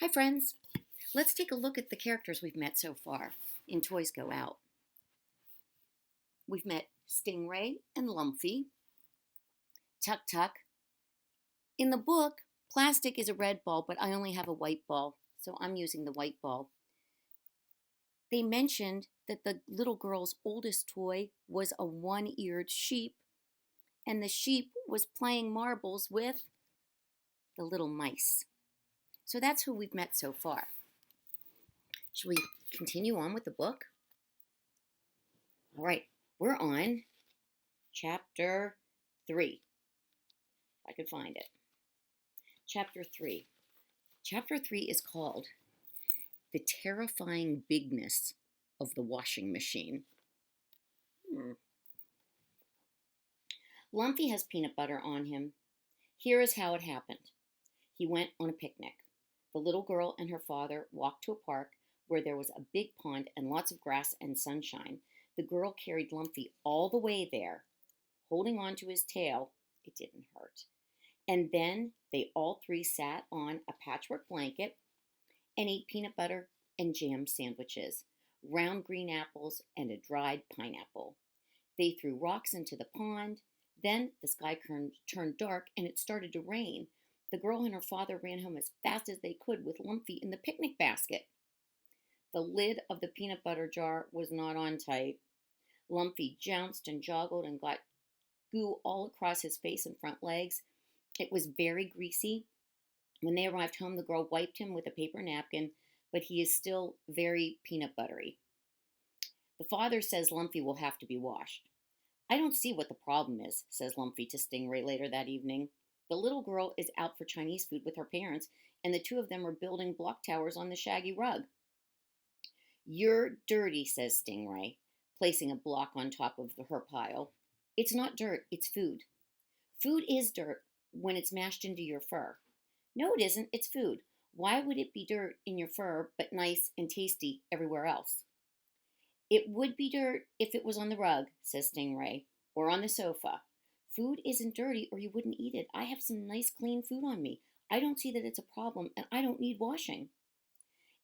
Hi, friends. Let's take a look at the characters we've met so far in Toys Go Out. We've met Stingray and Lumpy, Tuk Tuk. In the book, Plastic is a red ball, but I only have a white ball, so I'm using the white ball. They mentioned that the little girl's oldest toy was a one-eared sheep, and the sheep was playing marbles with the little mice. So that's who we've met so far. Should we continue on with the book? All right, we're on Chapter 3. If I could find it. Chapter 3. Chapter 3 is called The Terrifying Bigness of the Washing Machine. Lumpy has peanut butter on him. Here is how it happened. He went on a picnic. The little girl and her father walked to a park where there was a big pond and lots of grass and sunshine. The girl carried Lumpy all the way there, holding on to his tail. It didn't hurt. And then they all three sat on a patchwork blanket and ate peanut butter and jam sandwiches, round green apples, and a dried pineapple. They threw rocks into the pond. Then the sky turned dark and it started to rain. The girl and her father ran home as fast as they could with Lumpy in the picnic basket. The lid of the peanut butter jar was not on tight. Lumpy jounced and joggled and got goo all across his face and front legs. It was very greasy. When they arrived home, the girl wiped him with a paper napkin, but he is still very peanut buttery. The father says Lumpy will have to be washed. I don't see what the problem is, says Lumpy to Stingray later that evening. The little girl is out for Chinese food with her parents, and the two of them are building block towers on the shaggy rug. You're dirty, says Stingray, placing a block on top of her pile. It's not dirt, it's food. Food is dirt when it's mashed into your fur. No, it isn't, it's food. Why would it be dirt in your fur but nice and tasty everywhere else? It would be dirt if it was on the rug, says Stingray, or on the sofa. Food isn't dirty or you wouldn't eat it. I have some nice clean food on me. I don't see that it's a problem and I don't need washing.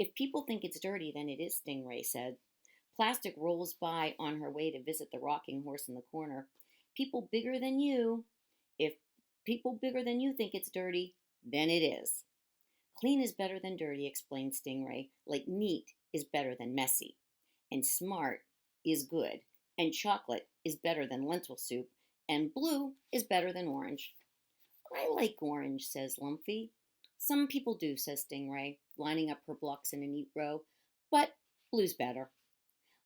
If people think it's dirty, then it is, Stingray said. Plastic rolls by on her way to visit the rocking horse in the corner. People bigger than you. If people bigger than you think it's dirty, then it is. Clean is better than dirty, explained Stingray, like neat is better than messy. And smart is good. And chocolate is better than lentil soup. And blue is better than orange. I like orange, says Lumpy. Some people do, says Stingray, lining up her blocks in a neat row. But blue's better.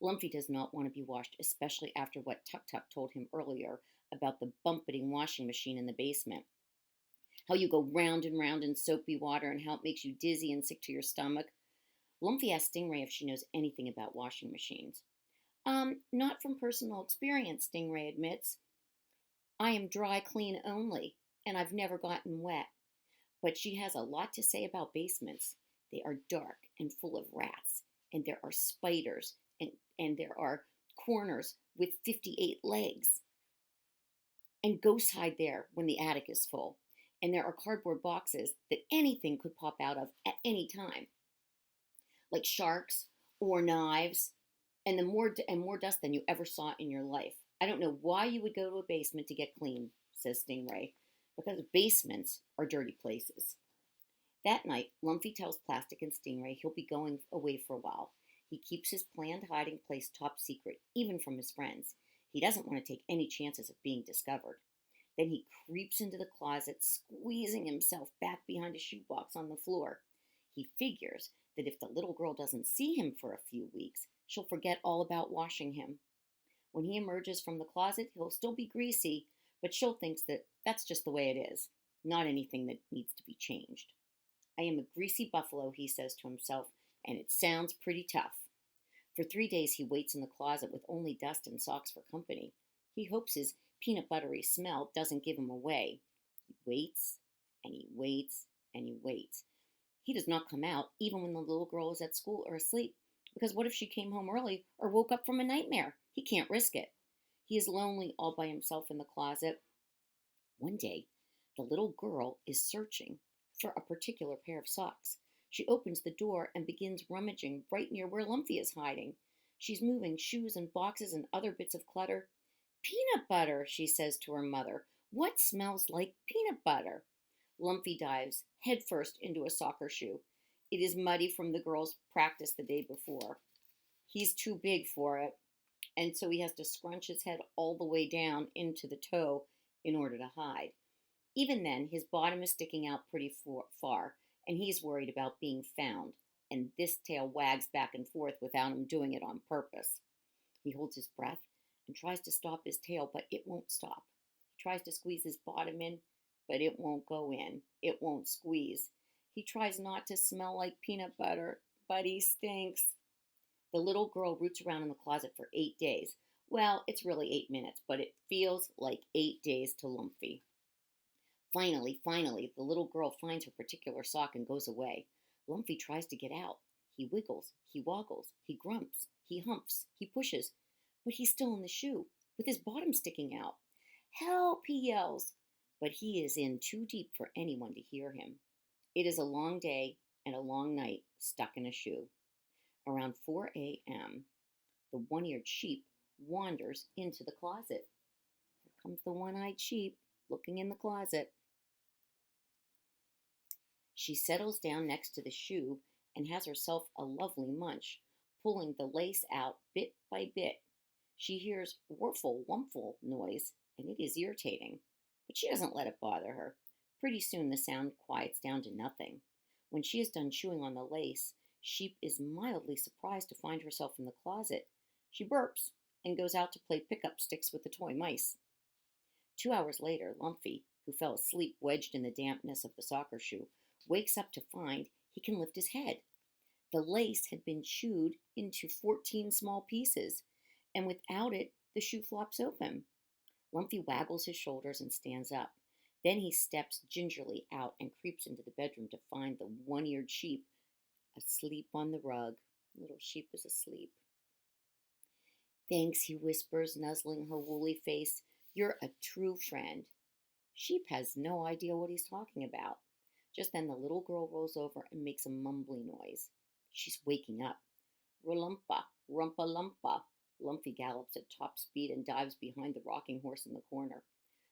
Lumpy does not want to be washed, especially after what Tuk Tuk told him earlier about the bumpeting washing machine in the basement. How you go round and round in soapy water and how it makes you dizzy and sick to your stomach. Lumpy asked Stingray if she knows anything about washing machines. Not from personal experience, Stingray admits. I am dry clean only, and I've never gotten wet. But she has a lot to say about basements. They are dark and full of rats, and there are spiders, and there are corners with 58 legs. And ghosts hide there when the attic is full. And there are cardboard boxes that anything could pop out of at any time, like sharks or knives, and more dust than you ever saw in your life. I don't know why you would go to a basement to get clean, says Stingray, because basements are dirty places. That night, Lumpy tells Plastic and Stingray he'll be going away for a while. He keeps his planned hiding place top secret, even from his friends. He doesn't want to take any chances of being discovered. Then he creeps into the closet, squeezing himself back behind a shoebox on the floor. He figures that if the little girl doesn't see him for a few weeks, she'll forget all about washing him. When he emerges from the closet, he'll still be greasy, but she'll think that that's just the way it is, not anything that needs to be changed. I am a greasy buffalo, he says to himself, and it sounds pretty tough. For 3 days he waits in the closet with only dust and socks for company. He hopes his peanut buttery smell doesn't give him away. He waits, and he waits, and he waits. He does not come out, even when the little girl is at school or asleep, because what if she came home early or woke up from a nightmare? He can't risk it. He is lonely all by himself in the closet. One day, the little girl is searching for a particular pair of socks. She opens the door and begins rummaging right near where Lumpy is hiding. She's moving shoes and boxes and other bits of clutter. Peanut butter, she says to her mother. What smells like peanut butter? Lumpy dives headfirst into a soccer shoe. It is muddy from the girls' practice the day before. He's too big for it, and so he has to scrunch his head all the way down into the toe in order to hide. Even then, his bottom is sticking out pretty far, and he's worried about being found, and this tail wags back and forth without him doing it on purpose. He holds his breath and tries to stop his tail, but it won't stop. He tries to squeeze his bottom in, but it won't go in. It won't squeeze. He tries not to smell like peanut butter, but he stinks. The little girl roots around in the closet for 8 days. Well, it's really 8 minutes, but it feels like 8 days to Lumpy. Finally, the little girl finds her particular sock and goes away. Lumpy tries to get out. He wiggles, he woggles, he grumps, he humps, he pushes, but he's still in the shoe, with his bottom sticking out. Help, he yells, but he is in too deep for anyone to hear him. It is a long day and a long night stuck in a shoe. Around 4 a.m., the one-eared sheep wanders into the closet. Here comes the one-eyed sheep looking in the closet. She settles down next to the shoe and has herself a lovely munch, pulling the lace out bit by bit. She hears wurfle wumpful noise, and it is irritating, but she doesn't let it bother her. Pretty soon the sound quiets down to nothing. When she is done chewing on the lace, Sheep is mildly surprised to find herself in the closet. She burps and goes out to play pickup sticks with the toy mice. 2 hours later, Lumpy, who fell asleep wedged in the dampness of the soccer shoe, wakes up to find he can lift his head. The lace had been chewed into 14 small pieces, and without it, the shoe flops open. Lumpy waggles his shoulders and stands up. Then he steps gingerly out and creeps into the bedroom to find the one-eared sheep asleep on the rug. Little sheep is asleep. Thanks, he whispers, nuzzling her woolly face. You're a true friend. Sheep has no idea what he's talking about. Just then the little girl rolls over and makes a mumbly noise. She's waking up. Rolumpa, rumpa lumpa. Lumpy gallops at top speed and dives behind the rocking horse in the corner.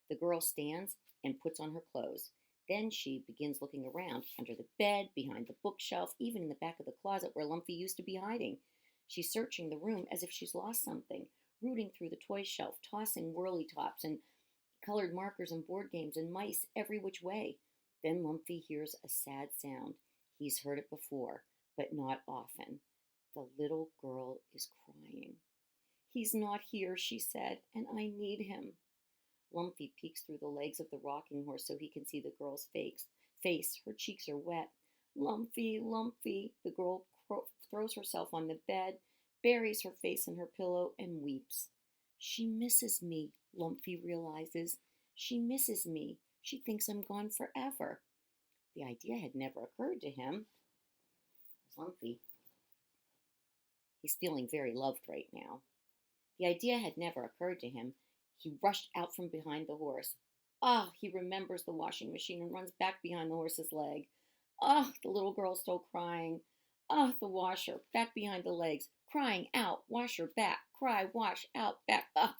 The girl stands and puts on her clothes. Then she begins looking around, under the bed, behind the bookshelf, even in the back of the closet where Lumpy used to be hiding. She's searching the room as if she's lost something, rooting through the toy shelf, tossing whirly tops and colored markers and board games and mice every which way. Then Lumpy hears a sad sound. He's heard it before, but not often. The little girl is crying. He's not here, she said, and I need him. Lumpy peeks through the legs of the rocking horse so he can see the girl's face. Her cheeks are wet. Lumpy, Lumpy. The girl throws herself on the bed, buries her face in her pillow, and weeps. She misses me, Lumpy realizes. She misses me. She thinks I'm gone forever. The idea had never occurred to him. Lumpy. He's feeling very loved right now. The idea had never occurred to him. He rushed out from behind the horse. Ah, he remembers the washing machine and runs back behind the horse's leg. Ah, the little girl still crying. Ah, the washer, back behind the legs, crying out, washer back, cry, wash, out, back. Ah,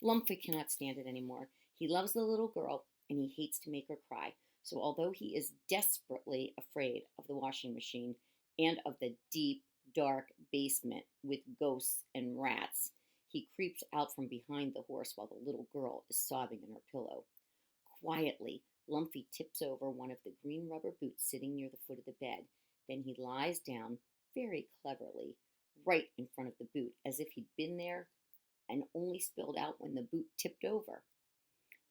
Lumpy cannot stand it anymore. He loves the little girl, and he hates to make her cry. So although he is desperately afraid of the washing machine and of the deep, dark basement with ghosts and rats, he creeps out from behind the horse while the little girl is sobbing in her pillow. Quietly, Lumpy tips over one of the green rubber boots sitting near the foot of the bed. Then he lies down, very cleverly, right in front of the boot, as if he'd been there and only spilled out when the boot tipped over.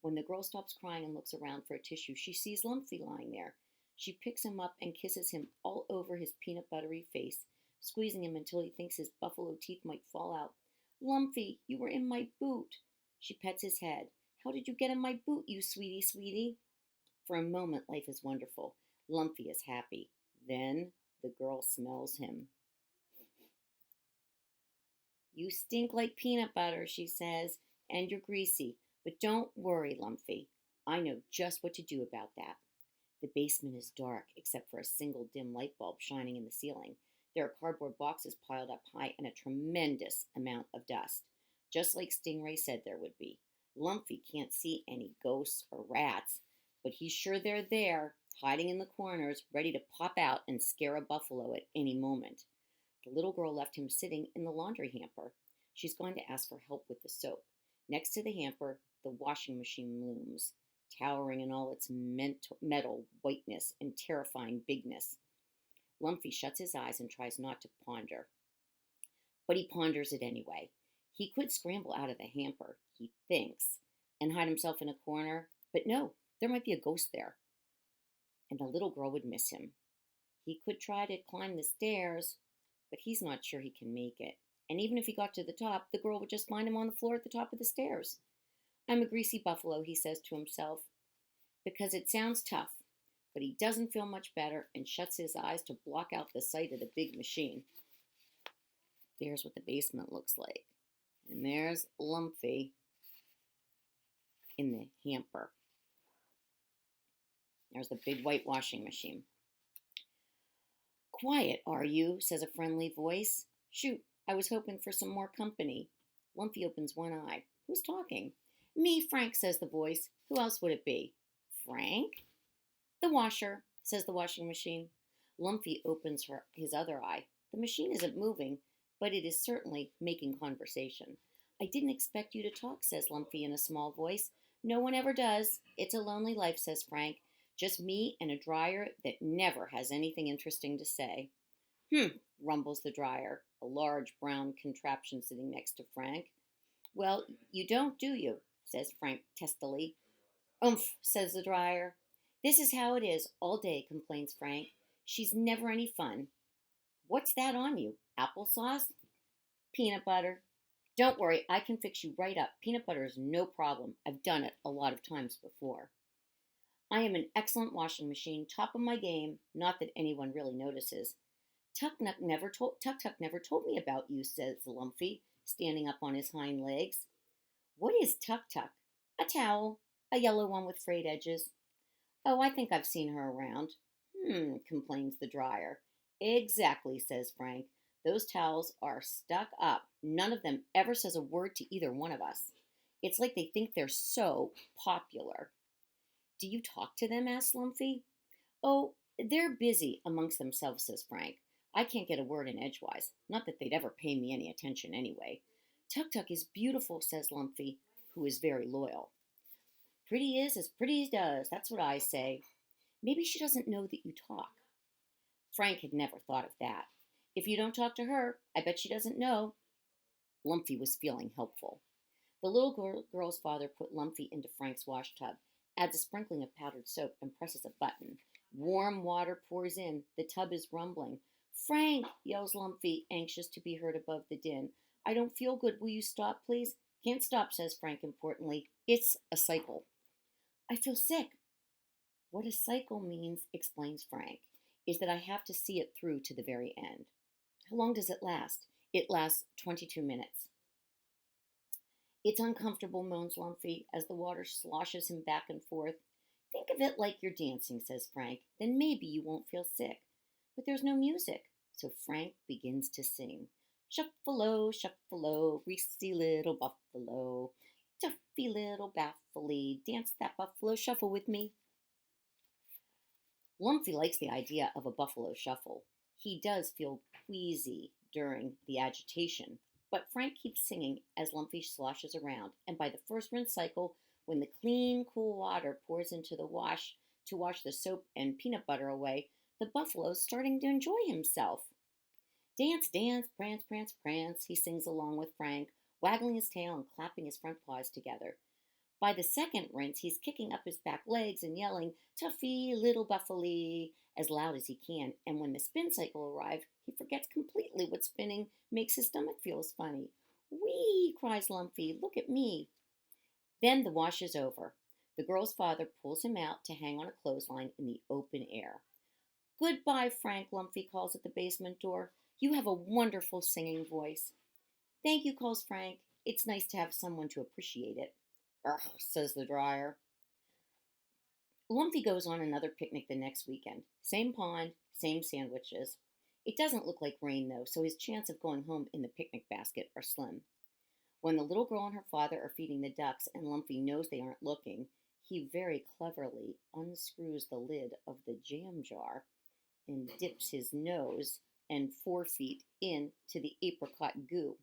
When the girl stops crying and looks around for a tissue, she sees Lumpy lying there. She picks him up and kisses him all over his peanut buttery face, squeezing him until he thinks his buffalo teeth might fall out. Lumpy, you were in my boot. She pets his head. How did you get in my boot, you sweetie, sweetie? For a moment, life is wonderful. Lumpy is happy. Then the girl smells him. You stink like peanut butter, she says, and you're greasy. But don't worry, Lumpy. I know just what to do about that. The basement is dark except for a single dim light bulb shining in the ceiling. There are cardboard boxes piled up high and a tremendous amount of dust, just like Stingray said there would be. Lumpy can't see any ghosts or rats, but he's sure they're there, hiding in the corners, ready to pop out and scare a buffalo at any moment. The little girl left him sitting in the laundry hamper. She's going to ask for help with the soap. Next to the hamper, the washing machine looms, towering in all its metal whiteness and terrifying bigness. Lumpy shuts his eyes and tries not to ponder. But he ponders it anyway. He could scramble out of the hamper, he thinks, and hide himself in a corner, but no, there might be a ghost there, and the little girl would miss him. He could try to climb the stairs, but he's not sure he can make it. And even if he got to the top, the girl would just find him on the floor at the top of the stairs. I'm a greasy buffalo, he says to himself, because it sounds tough, but he doesn't feel much better and shuts his eyes to block out the sight of the big machine. There's what the basement looks like. And there's Lumpy in the hamper. There's the big white washing machine. Quiet, are you? Says a friendly voice. Shoot, I was hoping for some more company. Lumpy opens one eye. Who's talking? Me, Frank, says the voice. Who else would it be? Frank? The washer, says the washing machine. Lumpy opens his other eye. The machine isn't moving, but it is certainly making conversation. I didn't expect you to talk, says Lumpy in a small voice. No one ever does. It's a lonely life, says Frank. Just me and a dryer that never has anything interesting to say. Rumbles the dryer, a large brown contraption sitting next to Frank. Well, you don't, do you? Says Frank testily. Umph, says the dryer. This is how it is all day, complains Frank. She's never any fun. What's that on you? Applesauce? Peanut butter. Don't worry, I can fix you right up. Peanut butter is no problem. I've done it a lot of times before. I am an excellent washing machine, top of my game, not that anyone really notices. Tuck Tuck never told me about you, says Lumpy, standing up on his hind legs. What is Tuck Tuck? A towel, a yellow one with frayed edges. Oh, I think I've seen her around. Complains the dryer. Exactly, says Frank. Those towels are stuck up. None of them ever says a word to either one of us. It's like they think they're so popular. Do you talk to them? Asks Lumpy. Oh, they're busy amongst themselves, says Frank. I can't get a word in edgewise. Not that they'd ever pay me any attention anyway. Tuck Tuck is beautiful, says Lumpy, who is very loyal. Pretty is as pretty does, that's what I say. Maybe she doesn't know that you talk. Frank had never thought of that. If you don't talk to her, I bet she doesn't know. Lumpy was feeling helpful. The little girl's father put Lumpy into Frank's wash tub, adds a sprinkling of powdered soap, and presses a button. Warm water pours in. The tub is rumbling. Frank, yells Lumpy, anxious to be heard above the din. I don't feel good. Will you stop, please? Can't stop, says Frank importantly. It's a cycle. I feel sick. What a cycle means, explains Frank, is that I have to see it through to the very end. How long does it last? It lasts 22 minutes. It's uncomfortable, moans Lumpy, as the water sloshes him back and forth. Think of it like you're dancing, says Frank. Then maybe you won't feel sick. But there's no music, so Frank begins to sing. Shuffle-o, shuffle-o, greasy little buffalo. Tuffy little baffly, dance that buffalo shuffle with me. Lumpy likes the idea of a buffalo shuffle. He does feel queasy during the agitation, but Frank keeps singing as Lumpy sloshes around, and by the first rinse cycle, when the clean, cool water pours into the wash to wash the soap and peanut butter away, the buffalo's starting to enjoy himself. Dance, dance, prance, prance, prance, he sings along with Frank, waggling his tail and clapping his front paws together. By the second rinse, he's kicking up his back legs and yelling, Tuffy, little buffalo, as loud as he can, and when the spin cycle arrives, he forgets completely what spinning makes his stomach feel funny. Whee, cries Lumpy, look at me. Then the wash is over. The girl's father pulls him out to hang on a clothesline in the open air. Goodbye, Frank, Lumpy calls at the basement door. You have a wonderful singing voice. Thank you, calls Frank. It's nice to have someone to appreciate it. Ugh, says the dryer. Lumpy goes on another picnic the next weekend. Same pond, same sandwiches. It doesn't look like rain though, so his chance of going home in the picnic basket are slim. When the little girl and her father are feeding the ducks and Lumpy knows they aren't looking, he very cleverly unscrews the lid of the jam jar and dips his nose and forefeet into the apricot goo.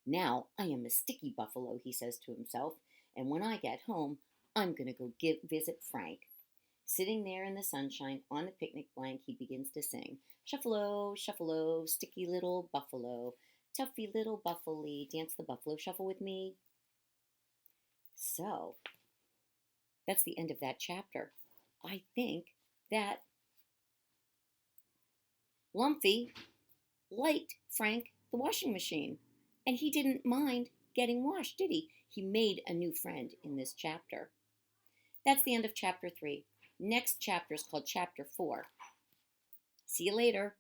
Now I am a sticky buffalo, he says to himself, and when I get home, I'm going to go visit Frank. Sitting there in the sunshine on the picnic blank, he begins to sing, Shuffle-o, shuffle-o, sticky little buffalo, toughy little buffalo, dance the buffalo shuffle with me. So, that's the end of that chapter. I think that Lumpy liked Frank the washing machine, and he didn't mind getting washed, did he? He made a new friend in this chapter. That's the end of chapter 3. Next chapter is called chapter 4. See you later.